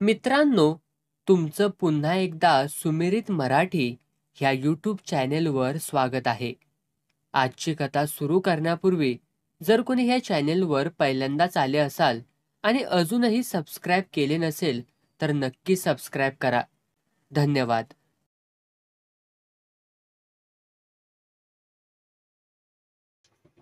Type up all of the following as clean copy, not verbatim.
मित्रांनो, तुमचं पुन्हा एकदा सुमिरित मराठी ह्या यूट्यूब चॅनेलवर स्वागत आहे. आजची कथा सुरू करण्यापूर्वी जर कोणी ह्या चॅनेलवर पहिल्यांदाच आले असाल आणि अजूनही सबस्क्राईब केले नसेल तर नक्की सबस्क्राईब करा. धन्यवाद.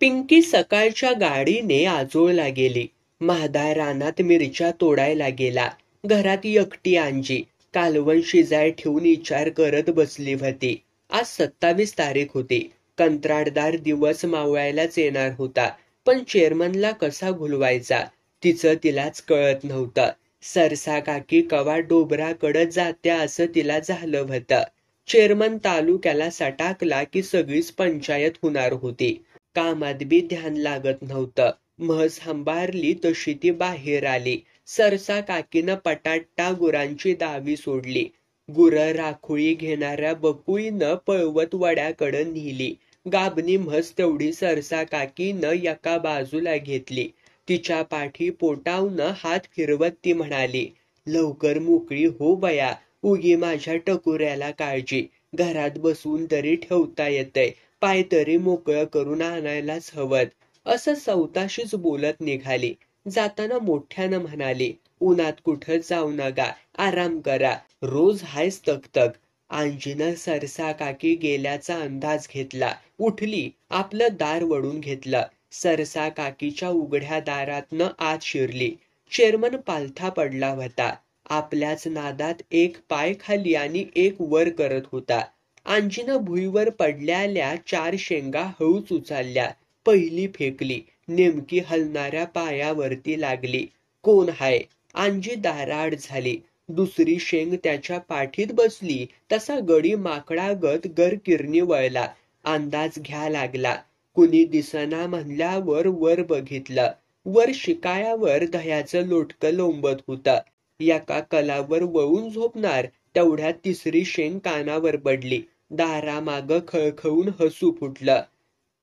पिंकी सकाळच्या गाडीने आजोळला गेली. महादार रानात मिरच्या तोडायला गेला. घरात एकटी अंजी कालवण शिजाय ठेवून विचार करत बसली होती. आज 27 तारीख होती. कंत्राटदार दिवस मावळायलाच येणार होता. पण चेअरमनला कसा घुलवायचा तिचं तिलाच कळत नव्हतं. सरसा काकी कवा डोबराकडं जात्या असं तिला झालं होतं. चेअरमन तालुक्याला सटाकला की सगळीच पंचायत होणार होती. कामात बी ध्यान लागत नव्हतं. म्हस हंबारली तशी ती बाहेर आली. सरसा काकीनं पटाट्टा गुरांची दावी सोडली. गुरं राखोळी घेणाऱ्या बकुळीनं पळवत वड्याकडं नेली. गाबनी म्हस तेवढी सरसा काकीनं एका बाजूला घेतली. तिच्या पाठी पोटावनं हात फिरवत ती म्हणाली, लवकर मोकळी हो बया, उगी माझ्या टकुऱ्याला काळजी. घरात बसवून तरी ठेवता येतंय, पाय तरी मोकळं करून आणायलाच हवत. असं सवताशीच बोलत निघाली. जाताना मोठ्यानं म्हणाली, उन्हात कुठं जाऊ नका, आराम करा, रोज हायच तकतक. अंजीनं सरसा काकी गेल्याचा अंदाज घेतला. उठली, आपलं दार वळून घेतलं. सरसा काकीच्या उघड्या दारातनं आत शिरली. चेअरमन पालथा पडला होता. आपल्याच नादात एक पाय खाली आणि एक वर करत होता. अंजीनं भुईवर पडलेल्या 4 शेंगा हळूच उचलल्या. पहिली फेकली, नेमकी हलणाऱ्या पायावरती लागली. कोण हाय? अंजी दाराआड झाली. दुसरी शेंग त्याच्या पाठीत बसली तसा गडी माकडागत गरकिरणी वळला. अंदाज घ्या लागला. कुणी दिसना म्हणल्यावर वर बघितलं. वर शिकायावर दह्याचं लोटकं लोंबत होतं. एका कलावर वळून झोपणार तेवढ्यात तिसरी शेंग कानावर पडली. दारामागं खळखळून हसू फुटलं.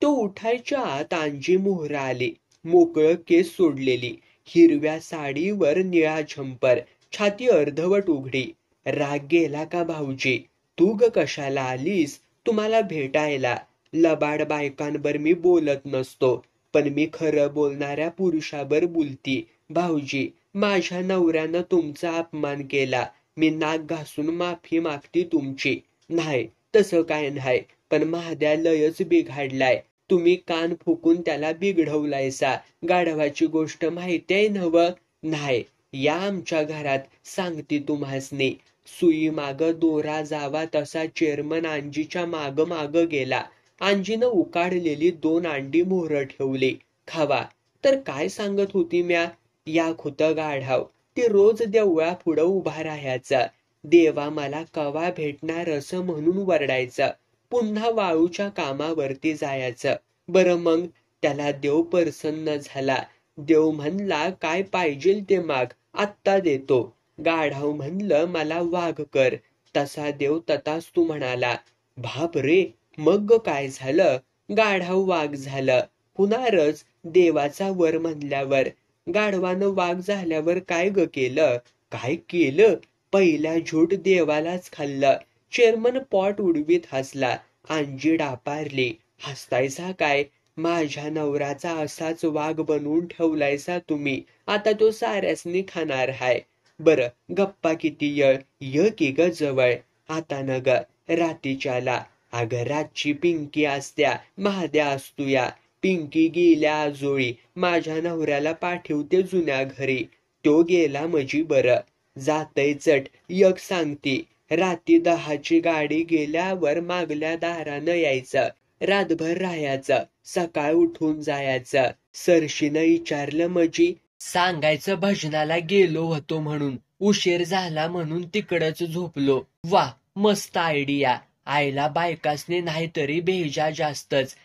तो उठायच्या आत अंजी मोहरा आली. मोकळं केस सोडलेली, हिरव्या साडीवर निळा झंपर, छाती अर्धवट उघडी. राग गेला का भाऊजी? तू ग कशाला आलीस? तुम्हाला भेटायला. लबाड बायकांवर मी बोलत नसतो, पण मी खरं बोलणाऱ्या पुरुषावर बोलती. भाऊजी, माझ्या नवऱ्यानं तुमचा अपमान केला. मी नाक घासून माफी मागती तुमची. नाही, तसं काय नाही, पण महाद्या लयच बिघाडलाय. तुम्ही कान फुकून त्याला बिघडवलायसा. गाढवाची गोष्ट माहितीये नव्ह? नाही, या आमच्या घरात, सांगती तुम्हासनी. सुई माग दोरा जावा तसा चेअरमन अंजीच्या माग माग गेला. अंजीनं उकाडलेली 2 अंडी मोहर ठेवली. खावा. तर काय सांगत होती म्या? या खुत गाढव, ती रोज देवळा पुढं उभा राहायचा. देवा मला कवा भेटणार असं म्हणून वरडायचं. पुन्हा वाळूच्या कामावरती जायचं. बरं मग त्याला देव प्रसन्न झाला. देव म्हणला काय पाहिजेल ते माग, आत्ता देतो. गाढव म्हणलं मला वाघ कर. तसा देव तथास्तु म्हणाला. बाप रे, मग काय झालं? गाढव वाघ झालं. होणारच देवाचा वर म्हणल्यावर. गाढवानं वाघ झाल्यावर काय ग केलं? काय केलं? पहिल्या झूट देवालाच खाल्लं. चेअरमन पॉट उडवीत हसला. अंजी डापारली. हसतायसा काय? माझ्या नवऱ्याचा असाच वाघ बनवून ठेवलायसा तुम्ही. आता तो साऱ्यासनी खाणार हाय. बरं, गप्पा किती य की ग जवळ. आता न ग, रातीच्याला. अगं रातची पिंकी असत्या, महाद्या असतूया. पिंकी गेल्या आजोळी. माझ्या नवऱ्याला पाठवते जुन्या घरी. तो गेला मजी बरं. जातय चट, एक सांगती. राती 10ची गाडी गेल्यावर मागल्या दारानं यायचं. रातभर राहायचं. सकाळ उठून जायचं. सरशीनं विचारलं मजी? सांगायचं भजनाला गेलो होतो म्हणून. उशीर झाला म्हणून तिकडच झोपलो. वा, मस्त आयडिया. आईला बायकासने नाहीतरी बेजा जास्तच.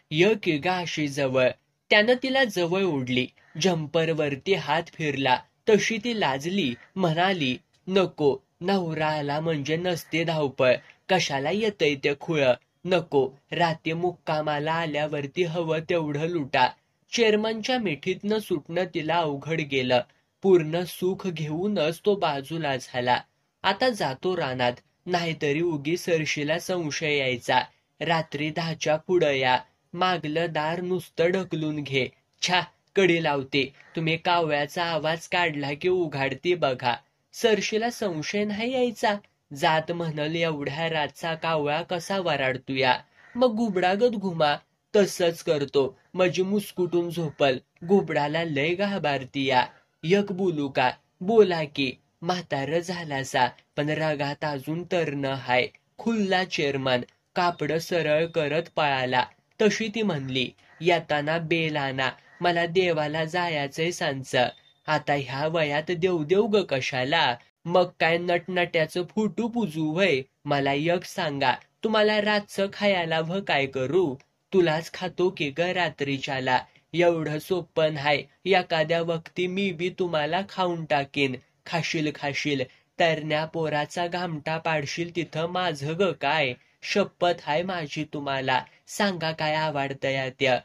की गाशी जवळ. त्यानं तिला जवळ ओढली. जम्परवरती हात फिरला तशी ती लाजली. म्हणाली, नको, नवरा आला म्हणजे नसते धावपळ. कशाला येतय ते खुळ. नको, रात्री मुक्कामाला आल्यावरती हवं तेवढं लुटा. चेअरमनच्या मिठीतनं सुटणं तिला अवघड गेलं. पूर्ण सुख घेऊनच तो बाजूला झाला. आता जातो रानात, नाहीतरी उगी सरशीला संशय यायचा. रात्री 10च्या पुढं या. मागलं दार नुसतं ढकलून घे. छा, कडी लावते. तुम्ही कावळ्याचा आवाज काढला की उघाडती बघा. सरशीला संशय नाही यायचा. जात म्हणल एवढ्या रातचा कावळा कसा वराडतूया. मग घुबडागत घुमा. तसंच करतो. माझी मुस्कुटून झोपल. घुबडाला लय घाबरतीया. यक बोलू का? बोला की. म्हातार झालासा, पण रगात अजून तरण हाय. खुल्ला चेअरमन. कापड सरळ करत पळाला. तशी ती म्हणली, येताना बेल आणा, मला देवाला जायचंय सांच. आता ह्या वयात देव ग कशाला? मग काय नटनट्याचं फुटू पुजू व्हय? मला यक सांगा, तुम्हाला रातचं खायला व काय करू? तुलाच खातो की ग रात्रीच्याला. एवढं सोपं हाय. एखाद्या वक्ती मी बी तुम्हाला खाऊन टाकीन. खाशील. तरण्या पोराचा घामटा पाडशील तिथं माझं ग काय? शपथ हाय माझी तुम्हाला. सांगा काय आवडतंय त्या?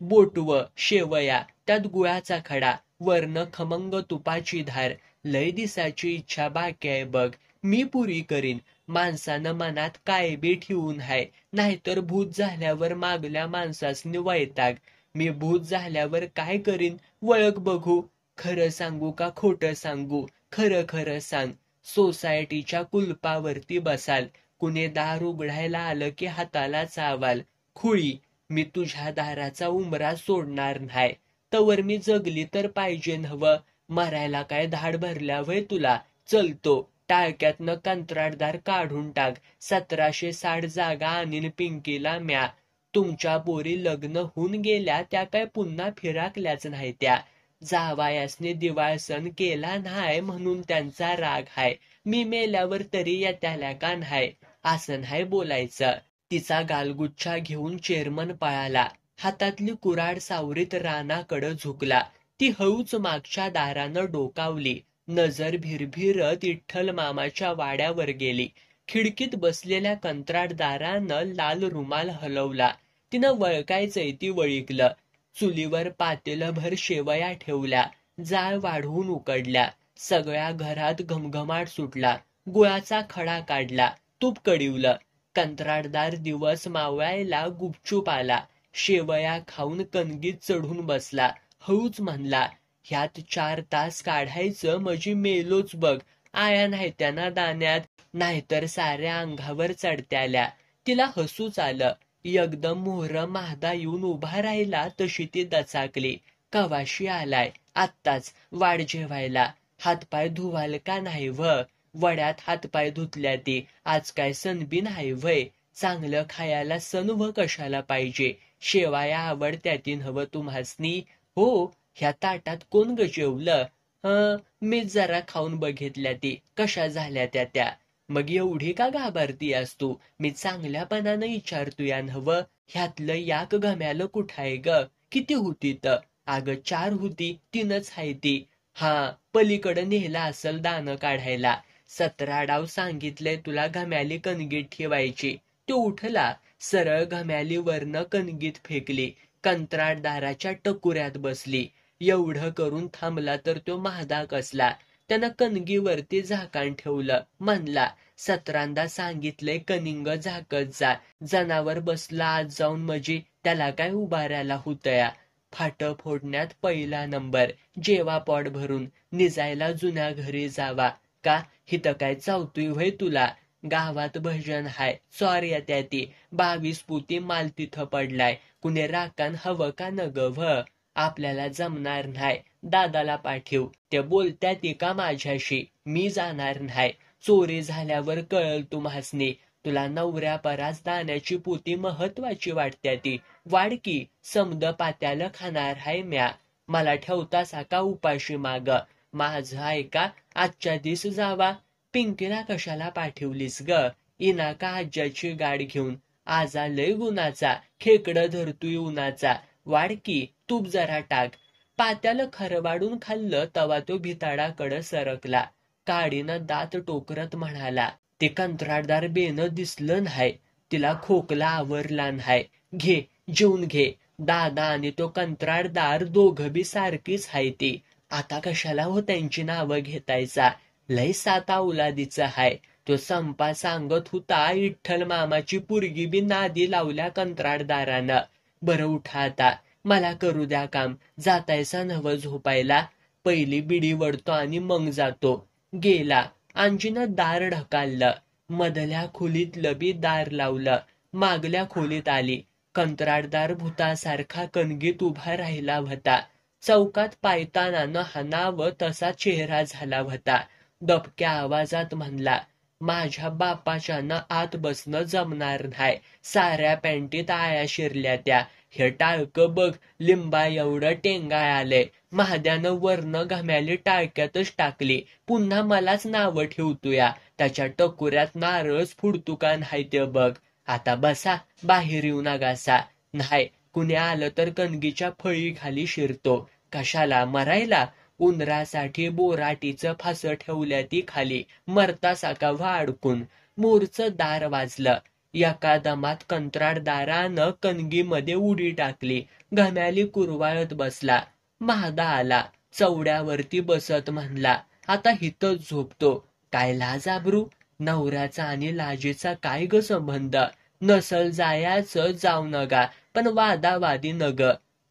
बोटव, शेवया, त्यात गुळाचा खडा, वर्ण खमंग तुपाची धार. लय दिसाची इच्छा बाकी आहे बघ. मी पुरी करीन. माणसानं मनात काय बी ठेवून हाय. नाहीतर भूत झाल्यावर मागल्या माणसासनी वैताग. मी भूत झाल्यावर काय करीन? वळख बघू. खरं सांगू का खोटं सांगू? खरं सांग. सोसायटीच्या कुलपावरती बसाल. कुणी दार उघडायला आलं की हाताला चावाल. खुळी, मी तुझ्या दाराचा उंबरा सोडणार नाही. तवर मी जगली तर पाहिजे नव्ह. मरायला काय धाड भरल्या वय तुला? चलतो. टाळक्यातनं कंत्राटदार काढून टाक. 1760 जागा आणीन पिंकीला म्या. तुमच्या पोरी लग्न होऊन गेल्या त्या काय पुन्हा फिराकल्याच नाही त्या. जावायासने दिवाळ सण केला नाही म्हणून त्यांचा राग हाय. मी मेल्यावर तरी येत्याला का नाही? असं नाही बोलायचं. तिचा गालगुच्छा घेऊन चेअरमन पळाला. हातातली कुराड सावरीत रानाकडं झुकला. ती हळूच मागच्या दारानं डोकावली. नजर भिरभिरत विठ्ठल मामाच्या वाड्यावर गेली. खिडकीत बसलेल्या कंत्राटदारानं लाल रुमाल हलवला. तिनं वळकायचंय ती वळिकलं. चुलीवर पातेलभर शेवया ठेवल्या. जाळ वाढवून उकडल्या. सगळ्या घरात घमघमाट सुटला. गुळाचा खडा काढला. तूप कडीवलं. कंत्राटदार दिवस मावळायला गुपचूप आला. शेवया खाऊन कणगीत चढून बसला. हळूच म्हणला, ह्यात 4 तास काढायचं म्हणजे मेलोच बघ. आया नाही त्यांना दाण्यात, नाहीतर साऱ्या अंगावर चढत्याल्या. तिला हसूच आलं. एकदम मोहर महादा येऊन उभा राहिला तशी ती दचाकली. कवाशी आलाय? आत्ताच. वाढ जेवायला. हातपाय धुवाल का नाही व? वड्यात हातपाय धुतल्या ती. आज काय सणबी नाही व्हय? चांगलं खायला सण व कशाला पाहिजे? शेवाया आवडत्याती हवं तुम्हासनी? हो. ह्या ताटात कोण ग जेवलं? मीच जरा खाऊन बघितल्या ती. कशा झाल्या त्या? मग एवढी का घाबरतीयास तू? मी चांगल्यापणानं विचारतोया नव्ह. ह्यातलं याक गम्यालं कुठाय ग? किती होती त? अगं 4 होती. 3च हाय ती. हा, पलीकडं नेहला असल दानं काढायला. 17 डाव सांगितलंय तुला घम्याली कणगीत ठेवायची. तो उठला. सरळ घम्यालीवरनं कणगीत फेकली. कंत्राटदाराच्या टकुऱ्यात बसली. एवढं करून थांबला तर तो महादा कसला. त्यानं कणगीवरती झाकण ठेवलं. म्हणला, 17दा सांगितलंय कनिंग झाकत जा. जनावर बसला आज जाऊन मजी त्याला काय उभारायला होतया. फाट फोडण्यात पहिला नंबर. जेवा पोट भरून. निजायला जुन्या घरी जावा. का हिथं काय चावतोय व्हय तुला? गावात भजन हाय. सॉरी त्या ती 22 पोती माल तिथं पडलाय. कुणी राखण हवं का न ग? आपल्याला जमणार नाही. दादाला पाठव. ते बोलत्यात का माझ्याशी? मी जाणार नाही. चोरी झाल्यावर कळल तुम्हासनी. तुला नवऱ्या परास दाण्याची पोती महत्वाची वाटत्या ती. वाडकी समद पात्याला खाणार हाय म्या. मला ठेवतासा का उपाशी माग? माझं ऐका. आजच्या दिस जावा. पिंकीला कशाला पाठवलीस ग? इना का आज्याची गाड घेऊन? आजा लय गुणाचा. खेकडं धरतोय उन्हाचा. वाडकी तूप जरा टाक. पात्याला खरवाडून खाल्लं तवा तो भिताडाकडं सरकला. काडीनं दात टोकरत म्हणाला, ते कंत्राटदार बेनं दिसलं नाही. तिला खोकला आवरला नाही. घे जेवून घे. दादा आणि तो कंत्राटदार दोघं बी सारखीच हाय ती. आता कशाला हो त्यांची नावं घेतायचा? लय साता उलादीचा हाय. तो संपा सांगत होता विठ्ठल मामाची पुरगी बी नादी लावल्या कंत्राटदारानं. बरं उठा आता, मला करू द्या काम. जातायसा नवं झोपायला? पहिली बिडी वडतो आणि मग जातो. गेला. अंजीनं दार ढकाललं. मधल्या खोलीतलं बी दार लावलं. मागल्या खोलीत आली. कंत्राटदार भूतासारखा कणगीत उभा राहिला होता. चौकात पायतानानं हाणावं तसा चेहरा झाला होता. दबक्या आवाजात म्हणला, माझ्या बापाच्यानं आत बसणं जमणार नाही. साऱ्या पॅन्टीत आया शिरल्या त्या. हे टाळकं बघ, लिंबा एवढं टेंगाय आलंय. महाद्यानं वरनं घम्याली टाळक्यातच टाकली. पुन्हा मलाच नावं ठेवतोया. त्याच्या टकुऱ्यात नारळच फुडतू का नाही ते बघ. आता बसा, बाहेर येऊ नगासा. नाही, कुणी आलं तर कणगीच्या फळी खाली शिरतो. कशाला? मरायला? उंदरासाठी बोराटीचं फासं ठेवल्या ती खाली. मरतासा का अडकून. मोरचं दार वाजलं. एका दमात कंत्राटदारानं कणगीमध्ये उडी टाकली. घम्याली कुरवाळत बसला. महादा आला. चौड्यावरती बसत म्हणला, आता हितच झोपतो. काय लाज आबरू? नवऱ्याचा आणि लाजेचा काय ग संबंध? नसल जायाचं जाऊ नका, पण वादावादी नग.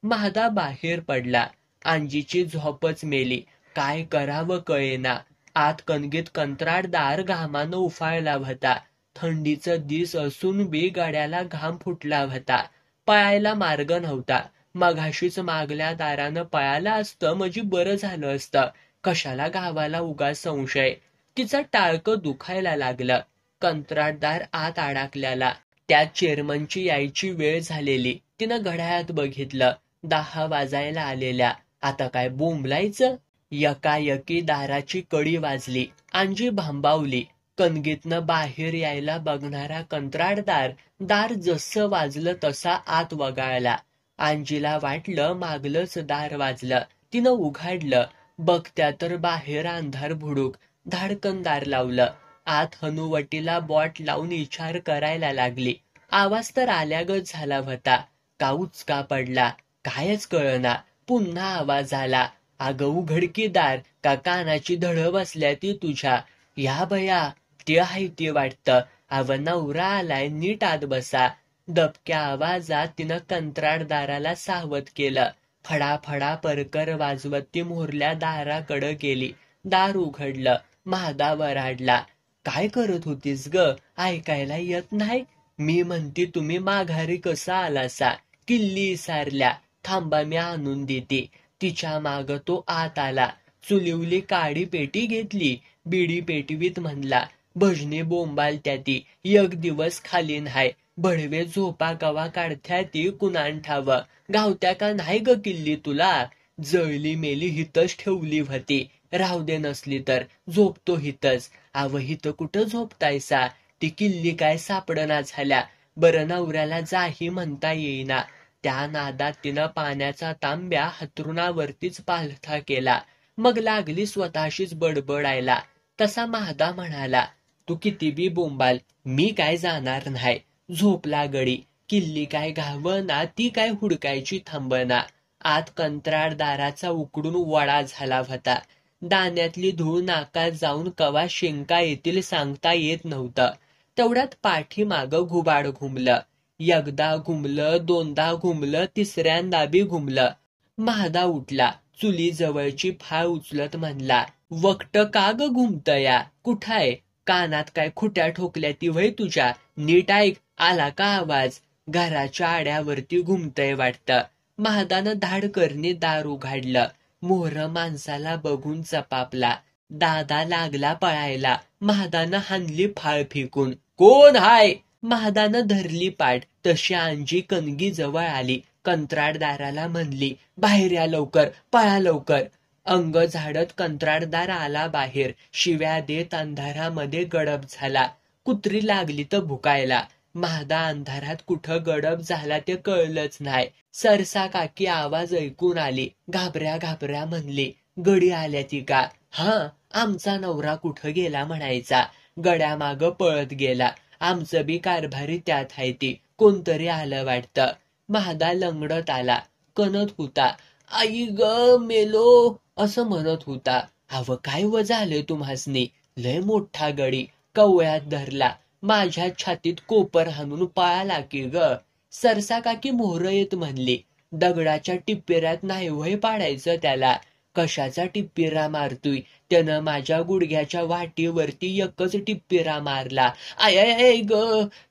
महादा बाहेर पडला. अंजीची झोपच मेली. काय करावं कळेना. आत कणगीत कंत्राटदार घामानं उफाळला होता. थंडीचं दिस असून बी गड्याला घाम फुटला होता. पळायला मार्ग नव्हता. मघाशीच मागल्या दारानं पळाला असतं म्हणजे बरं झालं असतं. कशाला गावाला उगा संशय. तिचं टाळकं दुखायला लागलं. कंत्राटदार आत अडकल्याला. त्या चेअरमनची यायची वेळ झालेली. तिनं घड्याळात बघितलं. 10 वाजायला आलेल्या. आता काय बोंबलायचं? यकायकी दाराची कडी वाजली. अंजी भांबावली. कणगीतनं बाहेर यायला बघणारा कंत्राटदार दार जसं वाजलं तसा आत वगाळला. अंजीला वाटलं मागलंच दार वाजलं. तिनं उघडलं. बघत्या तर बाहेर अंधार भुडूक. धाडकन दार लावलं. आत हनुवटीला बॉट लावून विचार करायला लागली. आवाज तर आल्यागत झाला होता. का उचका पडला? कायच कळना. पुन्हा आवाज आला. अगं उघडकी दार, का कानाची धड बसल्या ती तुझ्या? या बया, ते हाय ते वाटतं. अव नवरा आलाय, नीट आत बसा. दबक्या आवाजात तिनं कंत्राटदाराला सावध केलं. फडाफडा परकर वाजवत ती मोरल्या दाराकडं गेली. दार उघडलं. महादा वराडला. काय करत होतीस ग? ऐकायला येत नाही? मी म्हणते तुम्ही माघारी कसा आलासा? किल्ली सारल्या. थांबा मी आणून देते. तिच्या माग तो आत आला. चुलिवली काडी पेटी घेतली. बिडी पेटवीत म्हणला, भजनी बोंबाल त्याती. एक दिवस खाली नाही. भडवे झोपा कवा काढत्या ती कुणान ठाव. गावत्या का नाही ग किल्ली तुला? जळली मेली हितच ठेवली होती. राहू दे नसली तर झोपतो हितच. अव हित कुठं झोपतायसा? ती किल्ली काय सापडना झाल्या. बरं नवऱ्याला जाही म्हणता येईना. त्या नादात तिनं पाण्याचा तांब्या हतरुणावरतीच पालथा केला. मग लागली स्वतःशीच बडबडायला. तसा महादा म्हणाला, तू किती बी बोंबाल, मी काय जाणार नाही. झोपला गडी. किल्ली काय घावना, ती काय हुडकायची थांबना. आत कंत्राटदाराचा उकडून वडा झाला होता. दाण्यातली धूळ नाकात जाऊन कवा शिंका येतील सांगता येत नव्हतं. तेवढ्यात पाठीमागं घुबाड घुमलं. एकदा घुमलं, दोनदा घुमलं, तिसऱ्यांदा बी घुमलं. महादा उठला. चुली जवळची फाळ उचलत म्हणला, वक्त का ग घुमतया? कुठाय? कानात काय खुट्या ठोकल्या ती वय तुझ्या? नीट ऐक. आला का आवाज? घराच्या आड्यावरती घुमतय वाटतं. महादानं धाडकरनी दार उघडलं. मोहर माणसाला बघून चपापला. दादा लागला पळायला. महादानं हानली फाळ फेकून. कोण हाय? महादानं धरली पाठ. तशी अंजी कणगी जवळ आली. कंत्राटदाराला म्हणली, बाहेर या लवकर, पळा लवकर. अंग झाडत कंत्राटदार आला बाहेर. शिव्या देत अंधारामध्ये गडप झाला. कुत्री लागली तर भुकायला. महादा अंधारात कुठं गडप झाला ते कळलंच नाही. सरसा काकी आवाज ऐकून आली. घाबऱ्या घाबऱ्या म्हणली, गडी आल्या ती का? हा, आमचा नवरा कुठं गेला म्हणायचा. गड्यामाग पळत गेला. आमचं बी कारभारी त्यात आहे ती. कोणतरी आलं वाटतं. महादा लंगडत आला. कणत होता. आई ग मेलो. असं म्हणत होता. अव काय व झाले तुम्हासनी? लय मोठा गडी कवळ्यात धरला, माझ्या छातीत कोपर हाणून पळाला की ग. सरसा काकी मोहर येत म्हणली. दगडाच्या टिप्पिऱ्यात नाही वय पाडायचं त्याला. कशाचा टिप्पिरा मारतोय? त्यानं माझ्या गुडघ्याच्या वाटीवरती एकच टिप्पिरा मारला. आय ग.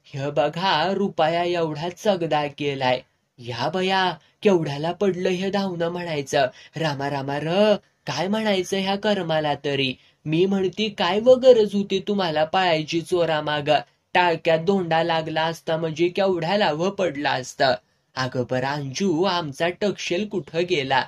हे बघा रुपया एवढा चगदा केलाय. या बया केवढ्याला पडलं हे धावणं म्हणायचं. रामा रामा र काय म्हणायचं ह्या कर्माला तरी. मी म्हणती काय व गरज होती तुम्हाला पळायची चोरा माग? टाळक्यात धोंडा लागला असता म्हणजे केवढ्याला व पडला असता. अगं बरं अंजू आमचा टकशेल कुठं गेला?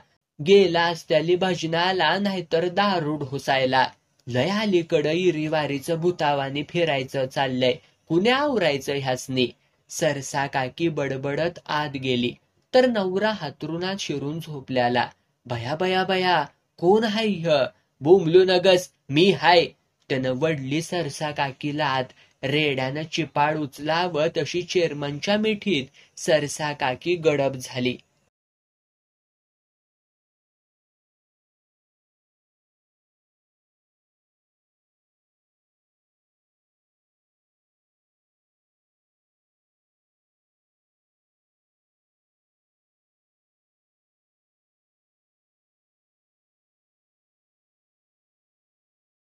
गेला असत्याली भजनाला नाहीतर दारू ढोसायला. लय अलीकडं इरीवारीचं भूतावानी फिरायचं चाललंय. कुण्या आवरायचं ह्यासनी? सरसा काकी बडबडत आत गेली तर नवरा हातरुणात शिरून झोपल्याला. बया बया बया कोण हाय ह? बोंबलू नगस मी हाय. त्यानं वडली सरसा काकीला आत. रेड्यानं चिपाड उचला व तशी चेअरमनच्या मिठीत. सरसा काकी गडप झाली.